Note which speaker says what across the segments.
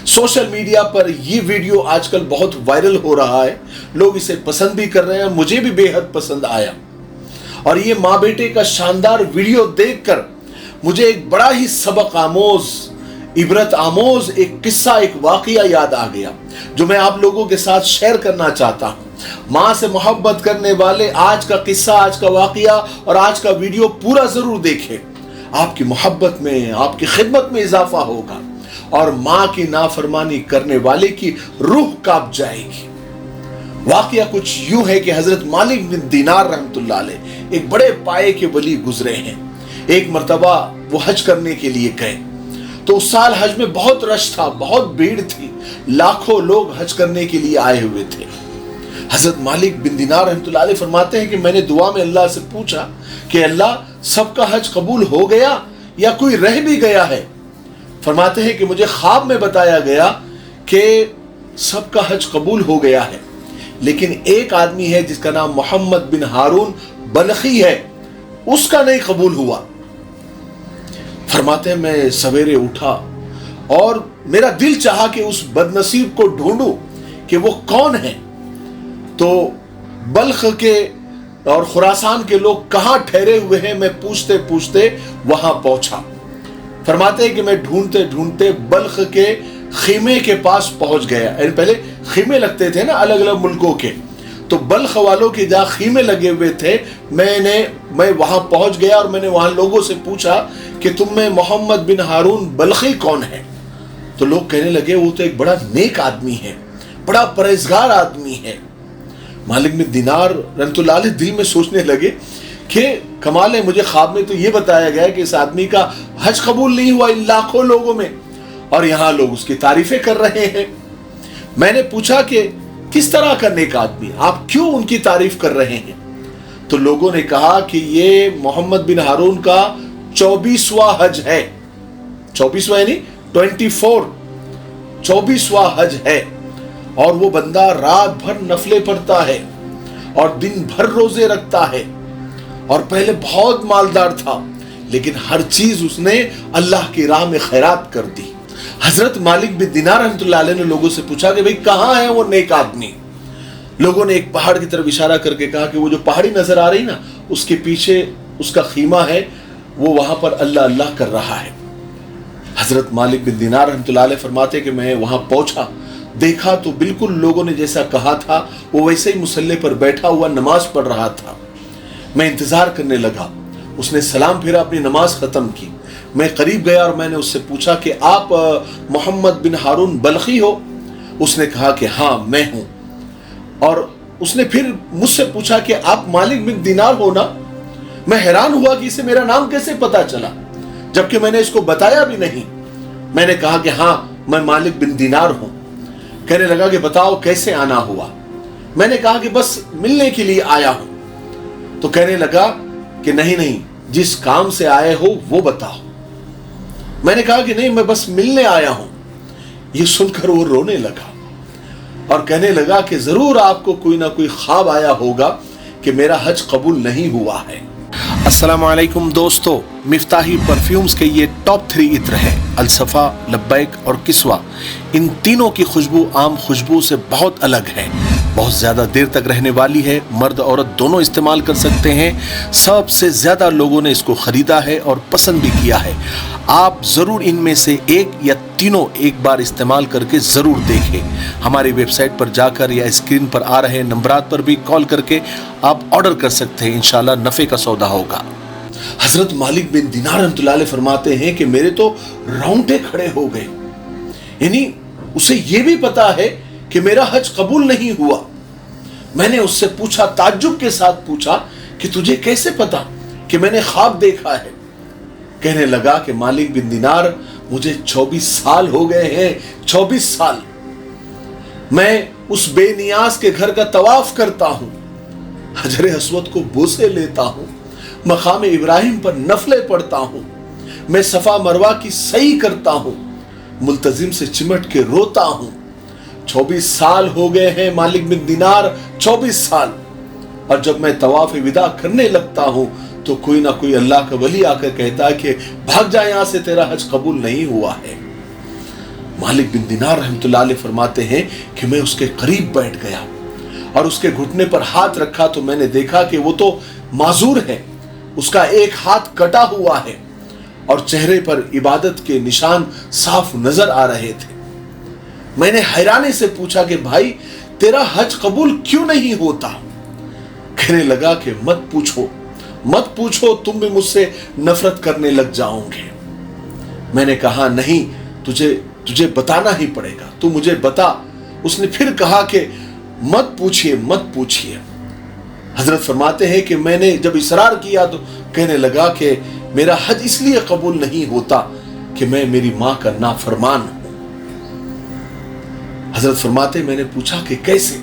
Speaker 1: Social media पर ये video आजकल बहुत वायरल हो रहा है, लोग इसे पसंद भी कर रहे हैं, मुझे भी बेहद पसंद आया। और ये माँ बेटे का शानदार वीडियो देखकर मुझे एक बड़ा ही सबक आमोज, इबरत आमोज एक किस्सा, एक वाकया याद आ गया जो मैं आप लोगों के साथ शेयर करना चाहता हूँ। माँ से मोहब्बत करने वाले आज का किस्सा, आज का वाकया और आज का वीडियो पूरा जरूर देखें। आपकी मोहब्बत में, आपकी खिदमत में इजाफा होगा और माँ की नाफरमानी करने वाले की रूह कांप जाएगी। वाकया कुछ यूं है कि हजरत मालिक बिन दीनार रहमतुल्लाह अलैह एक बड़े पाए के वली गुजरे हैं। एक मर्तबा वो हज करने के लिए गए तो उस साल हज में बहुत रश था, बहुत भीड़ थी, लाखों लोग हज करने के लिए आए हुए थे। हजरत मालिक बिन दीनार रहमतुल्लाह अलैह फरमाते हैं कि मैंने दुआ में अल्लाह से पूछा कि अल्लाह, सबका हज कबूल हो गया या कोई रह भी गया है? फरमाते हैं कि मुझे ख्वाब में बताया गया कि सबका हज कबूल हो गया है, लेकिन एक आदमी है जिसका नाम मोहम्मद बिन हारून बलखी है, उसका नहीं कबूल हुआ। फरमाते हैं मैं सवेरे उठा और मेरा दिल चाहा कि उस बदनसीब को ढूंढूं कि वो कौन है। तो बल्ख के और खुरासान के लोग कहां ठहरे हुए हैं, मैं पूछते पूछते वहां पहुंचा। फरमाते हैं कि मैं ढूंढते ढूंढते बल्ख के खीमे के पास पहुंच गया। पहले खीमे लगते थे ना अलग अलग मुल्कों के, तो बल्ख वालों के जहां खीमे लगे हुए थे मैं वहां पहुंच गया और मैंने वहां लोगों से पूछा कि तुम में मोहम्मद बिन हारून बल्खी कौन है? तो लोग कहने लगे वो तो एक बड़ा नेक आदमी है, बड़ा परहेजगार आदमी है। मालिक बिन दीनार रहमतुल्लाह अलैह दिल में सोचने लगे कि कमाल है, मुझे ख्वाब में तो ये बताया गया कि इस आदमी का हज कबूल नहीं हुआ इन लाखों लोगों में, और यहां लोग उसकी तारीफें कर रहे हैं। मैंने पूछा कि किस तरह का नेक आदमी, आप क्यों उनकी तारीफ कर रहे हैं? तो लोगों ने कहा कि ये मोहम्मद बिन हारून का 24वां हज है। 24वां यानी 24वां हज है, और वो बंदा रात भर नफले पढ़ता है और दिन भर रोजे रखता है, और पहले बहुत मालदार था लेकिन हर चीज उसने अल्लाह की राह में खैरात कर दी। हजरत मालिक बिन दीनार रहमतुल्लाह अलैह ने लोगों से पूछा कि भाई कहां है वो नेक आदमी? लोगों ने एक पहाड़ की तरफ इशारा करके कहा कि वो जो पहाड़ी नजर आ रही ना, उसके पीछे उसका खीमा है, वो वहां पर अल्लाह अल्लाह कर रहा है। हजरत मालिक बिन दीनार रहमतुल्लाह अलैह फरमाते कि मैं वहां पहुंचा, देखा तो बिल्कुल लोगों ने जैसा कहा था वो वैसे ही मुसल्ले पर बैठा हुआ नमाज पढ़ रहा था। मैं इंतजार करने लगा, उसने सलाम फिरा, अपनी नमाज खत्म की। मैं करीब गया और मैंने उससे पूछा कि आप मोहम्मद बिन हारून बल्खी हो? उसने कहा कि हाँ मैं हूं। और उसने फिर मुझसे पूछा कि आप मालिक बिन दीनार हो ना? मैं हैरान हुआ कि इसे मेरा नाम कैसे पता चला, जबकि मैंने इसको बताया भी नहीं। मैंने कहा कि हाँ मैं मालिक बिन दीनार हूं। कहने लगा कि बताओ कैसे आना हुआ? मैंने कहा कि बस मिलने के लिए आया हूं। तो कहने लगा कि नहीं, जिस काम से आए हो वो बताओ। मैंने कहा कि नहीं, मैं बस मिलने आया हूं। ये सुनकर वो रोने लगा और कहने लगा कि जरूर आपको कोई ना कोई ख्वाब आया होगा कि मेरा हज कबूल नहीं हुआ है। अस्सलाम वालेकुम दोस्तों, मिफ्ताही परफ्यूम्स के ये टॉप 3 इत्र हैं, अलसफा, लब्बैक और किस्वा। इन तीनों की खुशबू आम खुशबू से बहुत अलग है, बहुत ज़्यादा देर तक रहने वाली है, मर्द औरत दोनों इस्तेमाल कर सकते हैं। सबसे ज़्यादा लोगों ने इसको ख़रीदा है और पसंद भी किया है। आप ज़रूर इनमें से एक या तीनों एक बार इस्तेमाल करके ज़रूर देखें। हमारी वेबसाइट पर जाकर या स्क्रीन पर आ रहे नंबरात पर भी कॉल करके आप ऑर्डर कर सकते हैं, इंशाल्लाह नफ़े का सौदा होगा। हज़रत मालिक बिन दीनार रहमतुल्लाह अलैह फरमाते हैं कि मेरे तो रोंगटे खड़े हो गए, यानी उसे ये भी पता है कि मेरा हज कबूल नहीं हुआ। मैंने उससे पूछा, ताज्जुब के साथ पूछा कि तुझे कैसे पता कि मैंने ख्वाब देखा है? कहने लगा कि मालिक बिन दीनार, मुझे 24 साल हो गए हैं, 24 साल मैं उस बेनियाज के घर का तवाफ करता हूं, हजर अस्वद को बोसे लेता हूं, मकाम इब्राहिम पर नफले पढ़ता हूं, मैं सफा मरवा की सही करता हूं, मुल्तजिम से चिमट के रोता हूं। 24 साल हो गए हैं मालिक बिन दीनार, 24 साल। और जब मैं तवाफ विदा करने लगता हूं तो कोई ना कोई अल्लाह का वली आकर कहता है कि भाग जा यहां से, तेरा हज कबूल नहीं हुआ है। मालिक बिन दीनार रहमतुल्लाह अलैह फरमाते हैं कि मैं उसके करीब बैठ गया और उसके घुटने पर हाथ रखा तो मैंने देखा कि वो तो माजूर है, उसका एक हाथ कटा हुआ है और चेहरे पर इबादत के निशान साफ नजर आ रहे थे। मैंने हैरानी से पूछा कि भाई तेरा हज कबूल क्यों नहीं होता? कहने लगा कि मत पूछो, तुम भी मुझसे नफरत करने लग जाओगे। मैंने कहा नहीं, तुझे बताना ही पड़ेगा, तू मुझे बता। उसने फिर कहा कि मत पूछिए। हजरत फरमाते हैं कि मैंने जब इसरार किया तो कहने लगा कि मेरा हज इसलिए कबूल नहीं होता कि मैं मेरी मां का नाफरमान हूं। हजरत फरमाते मैंने पूछा कि कैसे?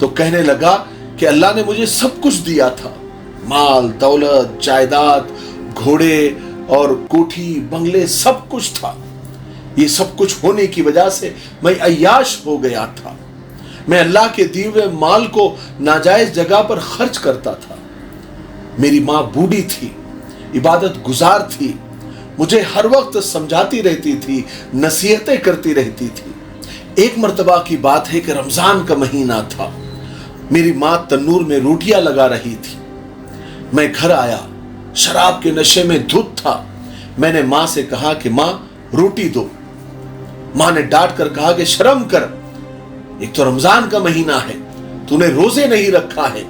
Speaker 1: तो कहने लगा कि अल्लाह ने मुझे सब कुछ दिया था, माल दौलत जायदाद घोड़े और कोठी बंगले सब कुछ था। ये सब कुछ होने की वजह से मैं अय्याश हो गया था। मैं अल्लाह के दिए हुए माल को नाजायज जगह पर खर्च करता था। मेरी मां बूढ़ी थी, इबादत गुजार थी, मुझे हर वक्त समझाती रहती थी, नसीहतें करती रहती थी। एक मर्तबा की बात है कि रमजान का महीना था, मेरी मां तन्नूर में रोटियां लगा रही थी। मैं घर आया, शराब के नशे में धुत था। मैंने मां से कहा कि मां रोटी दो। मां ने डांट कर कहा कि शर्म कर, एक तो रमजान का महीना है, तूने रोजे नहीं रखा है,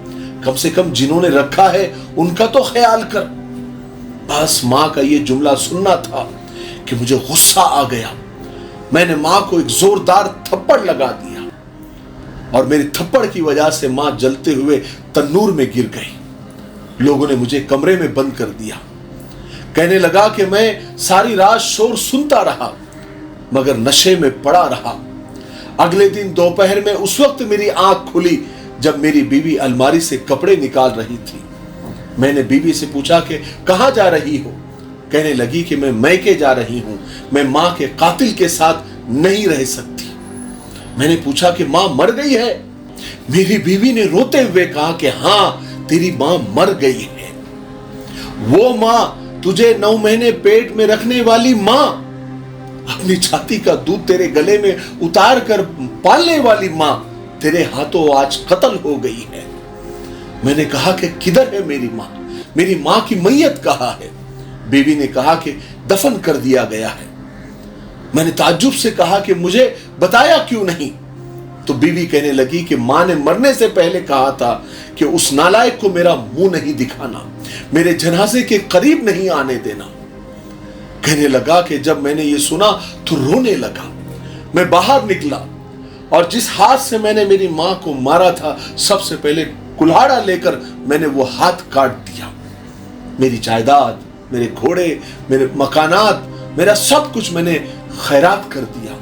Speaker 1: कम से कम जिन्होंने रखा है उनका तो ख्याल कर। बस मां का ये जुमला सुनना था कि मुझे गुस्सा आ गया। मैंने मां को एक जोरदार थप्पड़ लगा दिया और मेरी थप्पड़ की वजह से मां जलते हुए तन्नूर में गिर गई। लोगों ने मुझे कमरे में बंद कर दिया। कहने लगा कि मैं सारी रात शोर सुनता रहा मगर नशे में पड़ा रहा। अगले दिन दोपहर में उस वक्त मेरी आंख खुली जब मेरी बीवी अलमारी से कपड़े निकाल रही थी। मैंने बीवी से पूछा कि कहां जा रही हो? कहने लगी कि मैं मैके जा रही हूं, मैं मां के कातिल के साथ नहीं रह सकती। मैंने पूछा कि मां मर गई है? मेरी बीवी ने रोते हुए कहा कि हां, तेरी मां मर गई है। वो मां, तुझे 9 महीने पेट में रखने वाली मां, अपनी छाती का दूध तेरे गले में उतार कर पालने वाली मां, तेरे हाथों आज कत्ल हो गई है। मैंने कहा कि किधर है मेरी मां की मैयत कहां है? बीवी ने कहा कि दफन कर दिया गया है। मैंने ताज्जुब से कहा कि मुझे बताया क्यों नहीं? तो बीवी कहने लगी कि मां ने मरने से पहले कहा था कि उस नालायक को मेरा मुंह नहीं दिखाना, मेरे जनाजे के करीब नहीं आने देना। कहने लगा कि जब मैंने ये सुना तो रोने लगा। मैं बाहर निकला और जिस हाथ से मैंने मेरी मां को मारा था, सबसे पहले कुल्हाड़ा लेकर मैंने वो हाथ काट दिया। मेरी जायदाद, मेरे घोड़े, मेरे मकानात, मेरा सब कुछ मैंने खैरात कर दिया।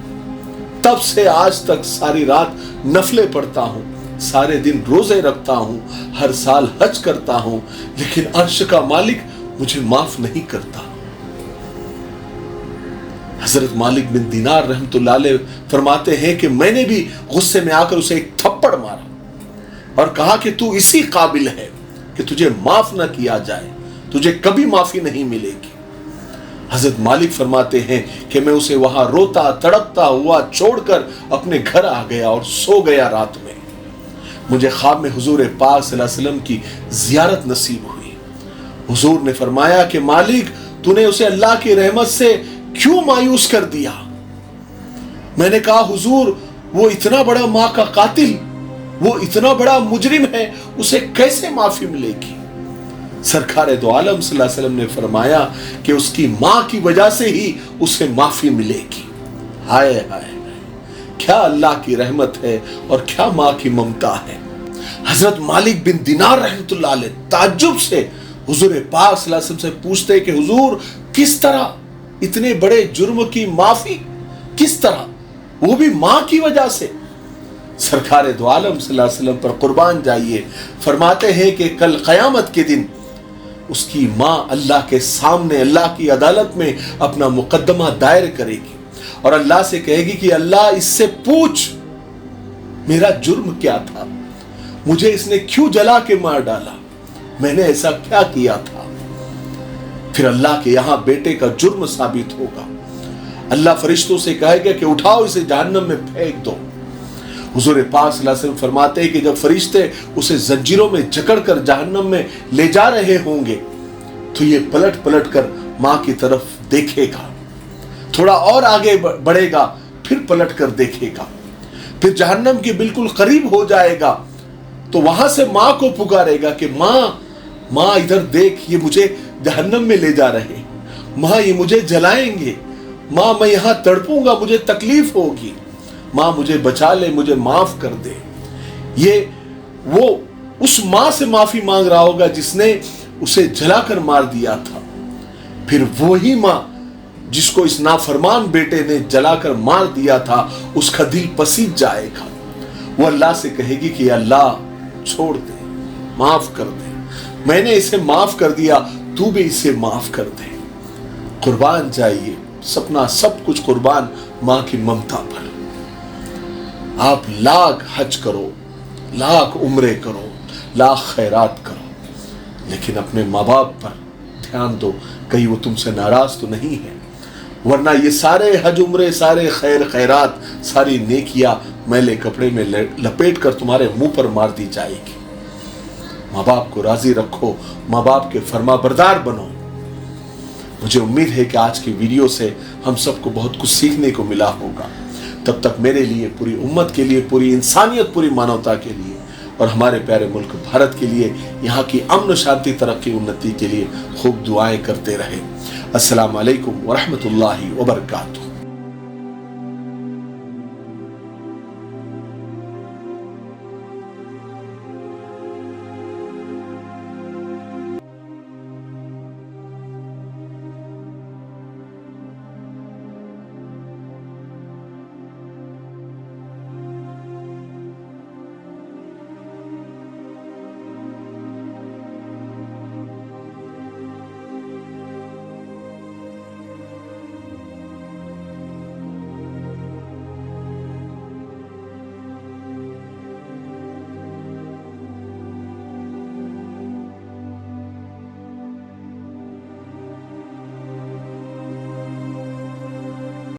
Speaker 1: तब से आज तक सारी रात नफले पढ़ता हूं, सारे दिन रोजे रखता हूं, हर साल हज करता हूं, लेकिन अर्श का मालिक मुझे माफ नहीं करता। हजरत मालिक बिन दीनार रहमतुल्लाह अलैह फरमाते हैं कि मैंने भी गुस्से में आकर उसे एक थप्पड़ मारा और कहा कि तू इसी काबिल है कि तुझे माफ न किया जाए, तुझे कभी माफी नहीं मिलेगी। हजरत मालिक फरमाते हैं कि मैं उसे वहां रोता तड़पता हुआ छोड़कर अपने घर आ गया और सो गया। रात में मुझे ख्वाब में हुजूर पाक सल्लल्लाहु अलैहि वसल्लम की जियारत नसीब हुई। हुजूर ने फरमाया कि मालिक, तूने उसे अल्लाह की रहमत से क्यों मायूस कर दिया? मैंने कहा हुजूर, वो इतना बड़ा मां का कातिल, वो इतना बड़ा मुजरिम है, उसे कैसे माफी मिलेगी? सरकार दो आलम सल्लल्लाहु अलैहि वसल्लम ने फरमाया कि उसकी मां की वजह से ही उसे माफी मिलेगी। हाय हाय, क्या अल्लाह की रहमत है और क्या मां की ममता है। हजरत मालिक बिन दीनार रहमतुल्लाह अलैह ताज्जुब से हुजूर पाक सल्लल्लाहु अलैहि वसल्लम से पूछते कि हुजूर, किस तरह इतने बड़े जुर्म की माफी, किस तरह, वो भी मां की वजह से? सरकार दो आलम सल्लल्लाहु अलैहि वसल्लम पर कुर्बान जाइए, फरमाते हैं कि कल क़यामत के दिन उसकी मां अल्लाह के सामने, अल्लाह की अदालत में अपना मुकद्दमा दायर करेगी और अल्लाह से कहेगी कि अल्लाह, इससे पूछ मेरा जुर्म क्या था, मुझे इसने क्यों जला के मार डाला, मैंने ऐसा क्या किया था? फिर अल्लाह के यहां बेटे का जुर्म साबित होगा। अल्लाह फरिश्तों से कहेगा कि उठाओ इसे जहन्नम में फेंक दो। हुजूर पाक सल्लल्लाहु अलैहि वसल्लम फरमाते हैं कि जब फरिश्ते उसे जंजीरों में जकड़कर जहन्नम में ले जा रहे होंगे तो ये पलट पलट कर माँ की तरफ देखेगा, थोड़ा और आगे बढ़ेगा, फिर पलट कर देखेगा, फिर जहन्नम के बिल्कुल करीब हो जाएगा तो वहां से माँ को पुकारेगा कि माँ माँ इधर देख, ये मुझे जहन्नम में ले जा रहे, माँ ये मुझे जलाएंगे, माँ मैं यहां तड़पूंगा, मुझे तकलीफ होगी, माँ मुझे बचा ले, मुझे माफ कर दे। ये वो उस माँ से माफी मांग रहा होगा जिसने उसे जलाकर मार दिया था। फिर वही माँ जिसको इस नाफरमान बेटे ने जलाकर मार दिया था, उसका दिल पसीज जाएगा। वो अल्लाह से कहेगी कि अल्लाह छोड़ दे, माफ कर दे, मैंने इसे माफ कर दिया, तू भी इसे माफ कर दे। कुर्बान जाइए, सपना सब कुछ कुर्बान माँ की ममता पर। आप लाख हज करो, लाख उम्रे करो, लाख खैरात करो, लेकिन अपने माँ बाप पर ध्यान दो, कहीं वो तुमसे नाराज तो नहीं है, वरना ये सारे हज उम्रे, सारे खैरात, सारी नेकियां मैले कपड़े में लपेट कर तुम्हारे मुंह पर मार दी जाएगी। माँ बाप को राजी रखो, माँ बाप के फर्मा बरदार बनो। मुझे उम्मीद है कि आज की वीडियो से हम सबको बहुत कुछ सीखने को मिला होगा। तब तक मेरे लिए, पूरी उम्मत के लिए, पूरी इंसानियत, पूरी मानवता के लिए और हमारे प्यारे मुल्क भारत के लिए, यहाँ की अमन शांति, तरक्की, उन्नति के लिए खूब दुआएं करते रहे। अस्सलाम वालेकुम व रहमतुल्लाहि व बरकातुहू।